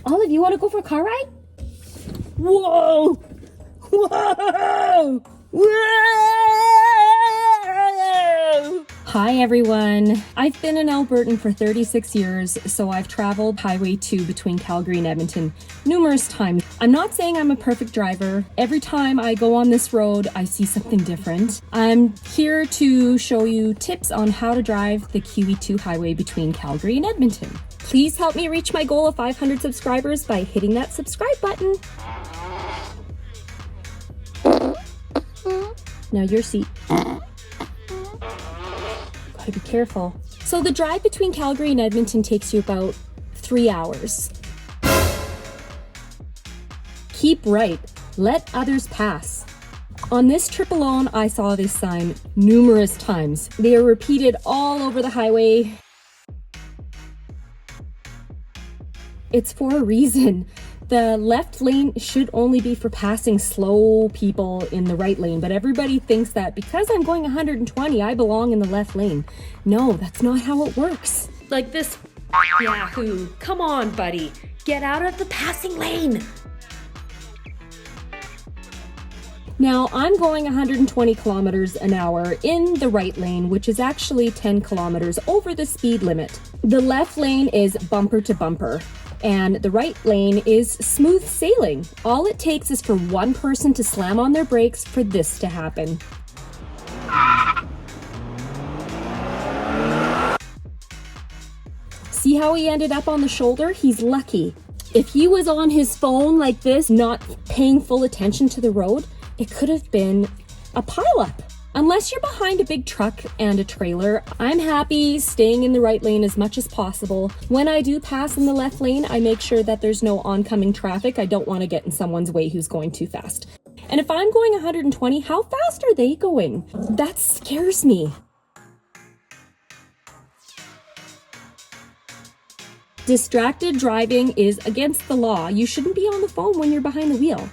Olive, you want to go for a car ride? Whoa! Whoa! Whoa! Hi everyone. I've been an Albertan for 36 years, so I've traveled Highway 2 between Calgary and Edmonton numerous times. I'm not saying I'm a perfect driver. Every time I go on this road, I see something different. I'm here to show you tips on how to drive the QE2 highway between Calgary and Edmonton. Please help me reach my goal of 500 subscribers by hitting that subscribe button. Now your seat. Gotta be careful. So the drive between Calgary and Edmonton takes you about 3 hours. Keep right, let others pass. On this trip alone, I saw this sign numerous times. They are repeated all over the highway. It's for a reason. The left lane should only be for passing slow people in the right lane, but everybody thinks that because I'm going 120, I belong in the left lane. No, that's not how it works. Like this yahoo. Come on, buddy. Get out of the passing lane. Now, I'm going 120 kilometers an hour in the right lane, which is actually 10 kilometers over the speed limit. The left lane is bumper to bumper, and the right lane is smooth sailing. All it takes is for one person to slam on their brakes for this to happen. See how he ended up on the shoulder? He's lucky. If he was on his phone like this, not paying full attention to the road, it could have been a pileup. Unless you're behind a big truck and a trailer, I'm happy staying in the right lane as much as possible. When I do pass in the left lane, I make sure that there's no oncoming traffic. I don't want to get in someone's way who's going too fast. And if I'm going 120, how fast are they going? That scares me. Distracted driving is against the law. You shouldn't be on the phone when you're behind the wheel.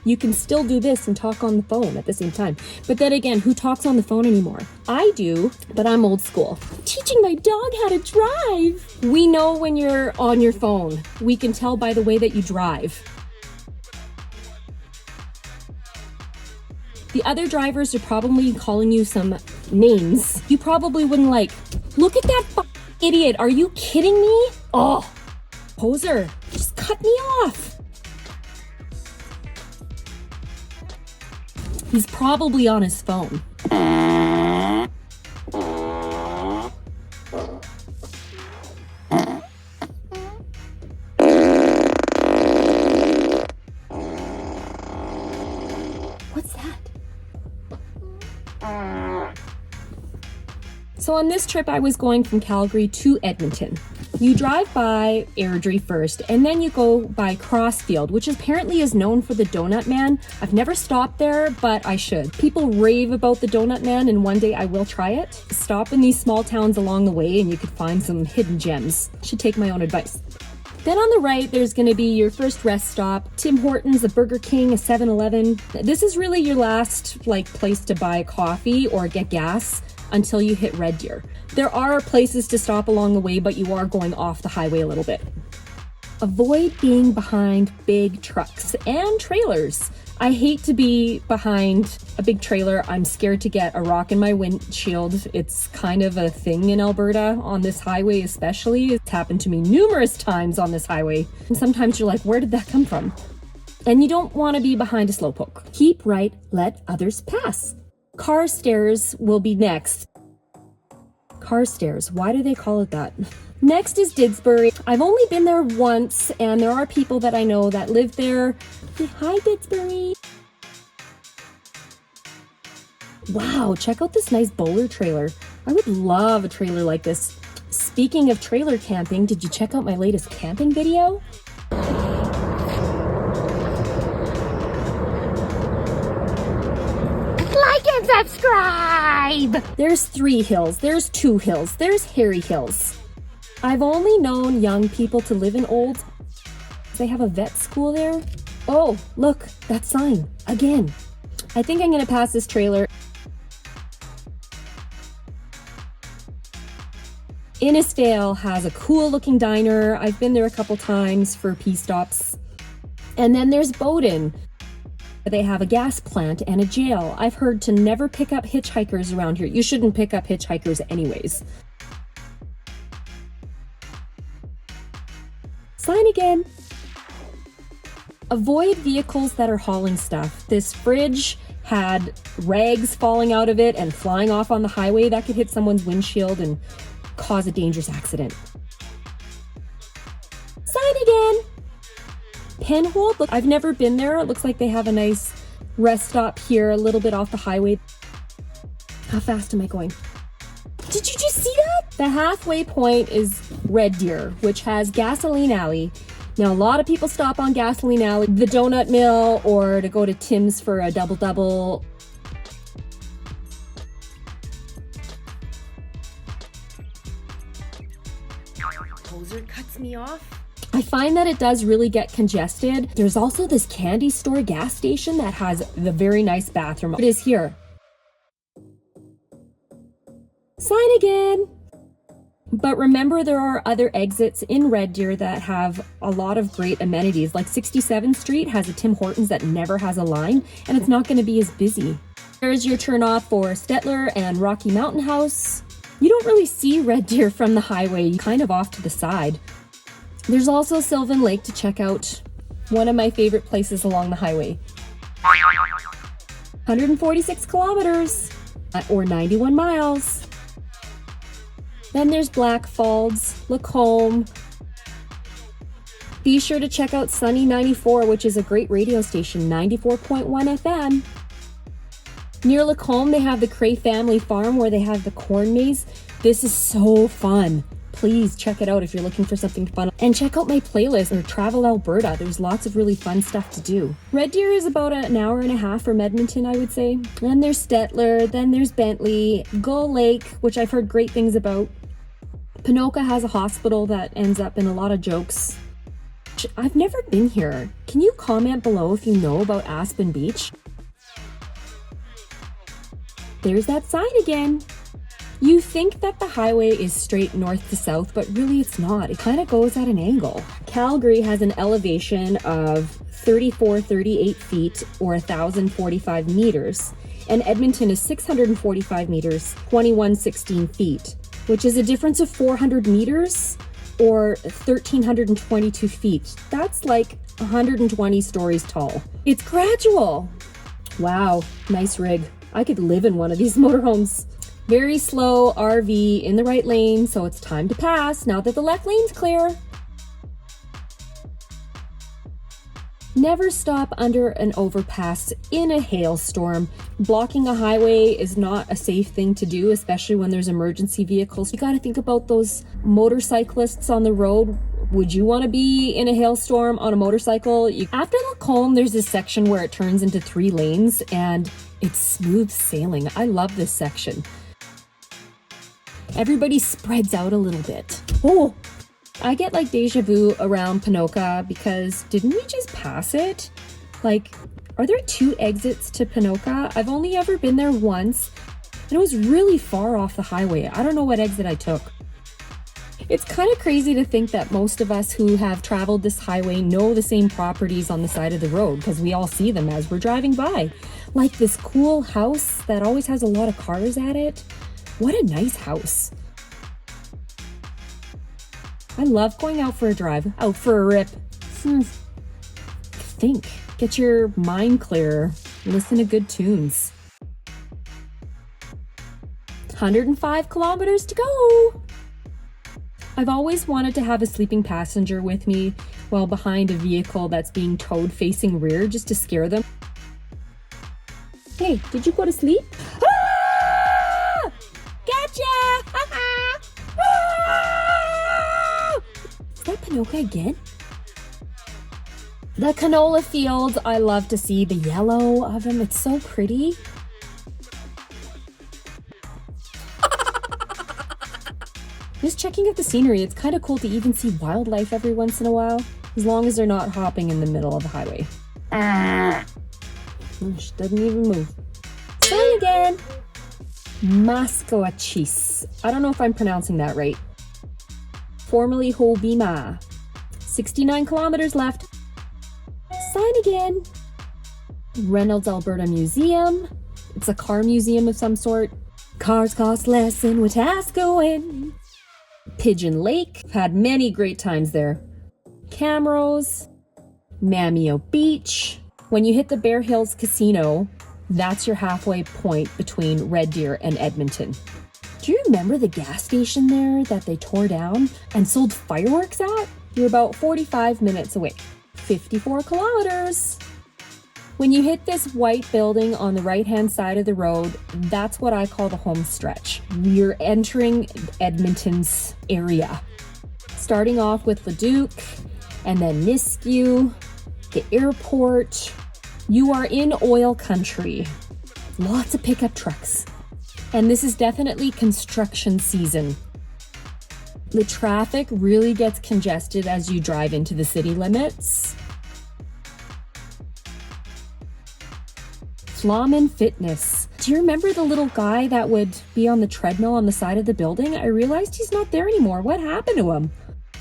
You can still do this and talk on the phone at the same time. But then again, who talks on the phone anymore? I do, but I'm old school. Teaching my dog how to drive. We know when you're on your phone. We can tell by the way that you drive. The other drivers are probably calling you some names you probably wouldn't like. Look at that idiot. Are you kidding me? Oh, poser, just cut me off. He's probably on his phone. What's that? So on this trip, I was going from Calgary to Edmonton. You drive by Airdrie first, and then you go by Crossfield, which apparently is known for the Donut Man. I've never stopped there, but I should. People rave about the Donut Man, and one day I will try it. Stop in these small towns along the way, and you could find some hidden gems. Should take my own advice. Then on the right, there's going to be your first rest stop, Tim Hortons, a Burger King, a 7-Eleven. This is really your last place to buy coffee or get gas until you hit Red Deer. There are places to stop along the way, but you are going off the highway a little bit. Avoid being behind big trucks and trailers. I hate to be behind a big trailer. I'm scared to get a rock in my windshield. It's kind of a thing in Alberta, on this highway especially. It's happened to me numerous times on this highway. And sometimes you're like, where did that come from? And you don't want to be behind a slowpoke. Keep right, let others pass. Carstairs will be next. Carstairs, why do they call it that? Next is Didsbury. I've only been there once, and there are people that I know that live there. Hi, Didsbury. Wow, check out this nice bowler trailer. I would love a trailer like this. Speaking of trailer camping, did you check out my latest camping video? Like and subscribe! There's 3 hills, there's 2 hills, there's Hairy Hills. I've only known young people to live in Old. They have a vet school there. Oh, look, that sign, again. I think I'm gonna pass this trailer. Innisfail has a cool looking diner. I've been there a couple times for pee stops. And then there's Bowden. They have a gas plant and a jail. I've heard to never pick up hitchhikers around here. You shouldn't pick up hitchhikers anyways. Sign again. Avoid vehicles that are hauling stuff. This fridge had rags falling out of it and flying off on the highway. That could hit someone's windshield and cause a dangerous accident. Sign again. Penhold, look, I've never been there. It looks like they have a nice rest stop here, a little bit off the highway. How fast am I going? Did you just see that? The halfway point is Red Deer, which has Gasoline Alley. Now, a lot of people stop on Gasoline Alley, the donut mill, or to go to Tim's for a double-double. Poser cuts me off. I find that it does really get congested. There's also this candy store gas station that has the very nice bathroom. It is here. Sign again. But remember, there are other exits in Red Deer that have a lot of great amenities. Like 67th Street has a Tim Hortons that never has a line, and it's not going to be as busy. There's your turnoff for Stettler and Rocky Mountain House. You don't really see Red Deer from the highway, you're kind of off to the side. There's also Sylvan Lake to check out, one of my favorite places along the highway. 146 kilometers, or 91 miles. Then there's Black Falls, Lacombe. Be sure to check out Sunny 94, which is a great radio station, 94.1 FM. Near Lacombe, they have the Cray Family Farm where they have the corn maze. This is so fun. Please check it out if you're looking for something fun. And check out my playlist or Travel Alberta. There's lots of really fun stuff to do. Red Deer is about an hour and a half from Edmonton, I would say. Then there's Stettler, then there's Bentley, Gull Lake, which I've heard great things about. Ponoka has a hospital that ends up in a lot of jokes. I've never been here. Can you comment below if you know about Aspen Beach? There's that sign again. You think that the highway is straight north to south, but really it's not. It kind of goes at an angle. Calgary has an elevation of 3438 feet or 1,045 meters, and Edmonton is 645 meters, 2116 feet, which is a difference of 400 meters or 1,322 feet. That's like 120 stories tall. It's gradual. Wow, nice rig. I could live in one of these motorhomes. Very slow RV in the right lane, so it's time to pass now that the left lane's clear. Never stop under an overpass in a hailstorm. Blocking a highway is not a safe thing to do, especially when there's emergency vehicles. You gotta think about those motorcyclists on the road. Would you want to be in a hailstorm on a motorcycle? After Lacombe, there's this section where it turns into 3 lanes and it's smooth sailing. I love this section. Everybody spreads out a little bit. Oh, I get like deja vu around Ponoka because didn't we just pass it? Like, are there 2 exits to Ponoka? I've only ever been there once and it was really far off the highway. I don't know what exit I took. It's kind of crazy to think that most of us who have traveled this highway know the same properties on the side of the road because we all see them as we're driving by. Like this cool house that always has a lot of cars at it. What a nice house. I love going out for a drive, out for a rip. Think, get your mind clear, listen to good tunes. 105 kilometers to go. I've always wanted to have a sleeping passenger with me while behind a vehicle that's being towed facing rear just to scare them. Hey, did you go to sleep? Ah! Gotcha! Ah! Is that Ponoka again? The canola fields, I love to see the yellow of them. It's so pretty. Just checking out the scenery, it's kind of cool to even see wildlife every once in a while, as long as they're not hopping in the middle of the highway. She doesn't even move. Sign again. Mascoachis. I don't know if I'm pronouncing that right. formerly Hobbema. 69 kilometers left. Sign again. Reynolds, Alberta Museum. It's a car museum of some sort. Cars cost less in Wetaskiwin. Pigeon Lake. I've had many great times there. Camrose. Mamio Beach. When you hit the Bear Hills Casino, that's your halfway point between Red Deer and Edmonton. Do you remember the gas station there that they tore down and sold fireworks at? You're about 45 minutes away. 54 kilometers. When you hit this white building on the right-hand side of the road, that's what I call the home stretch. You're entering Edmonton's area. Starting off with Leduc, and then Nisku, the airport. You are in oil country. Lots of pickup trucks. And this is definitely construction season. The traffic really gets congested as you drive into the city limits. Flamin Fitness. Do you remember the little guy that would be on the treadmill on the side of the building? I realized he's not there anymore. What happened to him?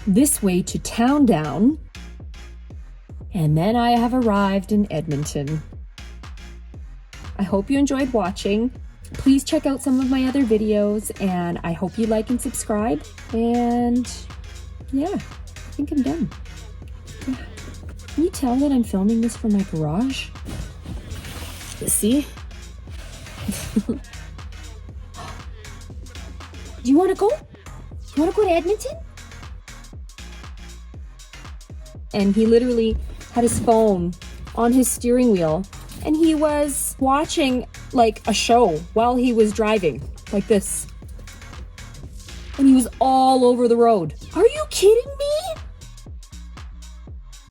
This way to Town Down. And then I have arrived in Edmonton. I hope you enjoyed watching. Please check out some of my other videos, and I hope you like and subscribe. And yeah, I think I'm done. Yeah. Can you tell that I'm filming this from my garage? See? Do you want to go? You want to go to Edmonton? And he literally had his phone on his steering wheel, and he was watching like a show while he was driving, like this. And he was all over the road. Are you kidding me?